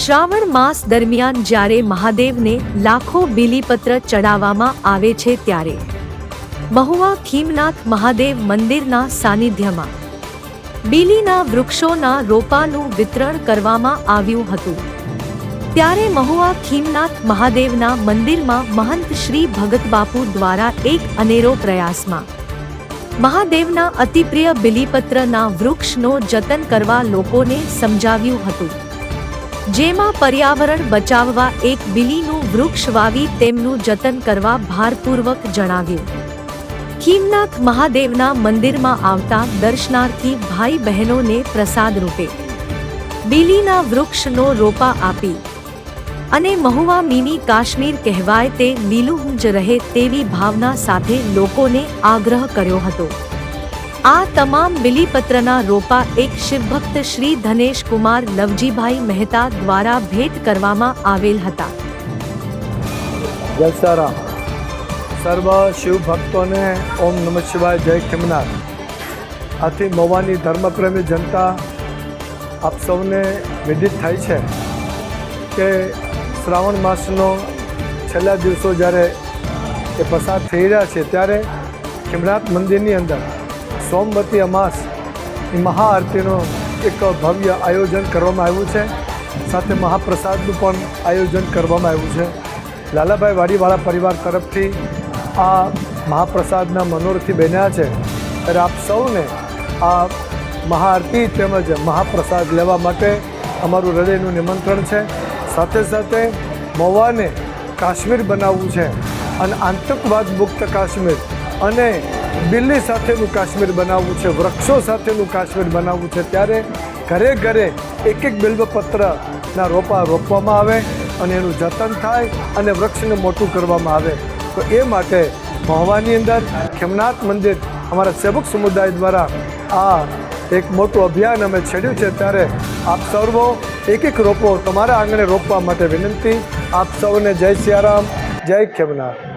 શ્રાવણ માસ દરમિયાન જ્યારે મહાદેવને લાખો બીલીપત્ર ચડાવવામાં આવે છે ત્યારે મહુવા ખીમનાથ મહાદેવ મંદિરના સાનિધ્યમાં બીલીના વૃક્ષોના રોપાનું વિતરણ કરવામાં આવ્યું હતું। ત્યારે મહુવા ખીમનાથ મહાદેવના મંદિરમાં મહંત શ્રી ભગતબાપુ દ્વારા એક અનેરો પ્રયાસમાં મહાદેવના અતિપ્રિય બીલીપત્રના વૃક્ષનો જતન કરવા લોકોને સમજાવ્યું હતું, જેમાં પર્યાવરણ બચાવવા એક બીલીનું વૃક્ષ વાવી તેમનું જતન કરવા ભારપૂર્વક જણાવ્યું। ખીમનાથ મહાદેવના મંદિરમાં આવતા દર્શનાર્થી ભાઈ બહેનોને પ્રસાદ રૂપે બીલીના વૃક્ષનો રોપા આપી અને મહુવા મિની કાશ્મીર કહેવાય તે લીલું જ રહે તેવી ભાવના સાથે લોકોને આગ્રહ કર્યો હતો। આ તમામ બીલીપત્રના રોપા એક શિવભક્ત શ્રી ધનેશ કુમાર લવજીભાઈ મહેતા દ્વારા ભેટ કરવામાં આવેલ હતા। જય સારામ સર્વ શિવ ભક્તોને ઓમ નમઃ શિવાય, જય ખીમનાથ। આથી મહુવાની ધર્મપ્રેમી જનતા આપ સૌને વિદિત થાય છે કે શ્રાવણ માસનો છેલ્લા દિવસો જ્યારે એ પસાર થઈ રહ્યા છે ત્યારે ખીમનાથ મંદિરની અંદર સોમવતી અમાસની મહાઆરતીનો એક ભવ્ય આયોજન કરવામાં આવ્યું છે। સાથે મહાપ્રસાદનું પણ આયોજન કરવામાં આવ્યું છે। લાલાભાઈ વાડીવાળા પરિવાર તરફથી આ મહાપ્રસાદના મનોરથી બન્યા છે, ત્યારે આપ સૌને આ મહાઆરતી તેમજ મહાપ્રસાદ લેવા માટે અમારું હૃદયનું નિમંત્રણ છે। સાથે સાથે મહુવાને કાશ્મીર બનાવવું છે અને આતંકવાદ મુક્ત કાશ્મીર અને દિલ્હી સાથેનું કાશ્મીર બનાવવું છે, વૃક્ષો સાથેનું કાશ્મીર બનાવવું છે, ત્યારે ઘરે ઘરે એક એક બિલ્વપત્રના રોપા રોપવામાં આવે અને એનું જતન થાય અને વૃક્ષને મોટું કરવામાં આવે। તો એ માટે મહુવાની અંદર ખીમનાથ મંદિર અમારા સેવક સમુદાય દ્વારા આ એક મોટું અભિયાન અમે છેડ્યું છે। ત્યારે આપ સર્વો એક એક રોપો તમારા આંગણે રોપવા માટે વિનંતી। આપ સૌને જય સિયારામ, જય ખીમનાથ।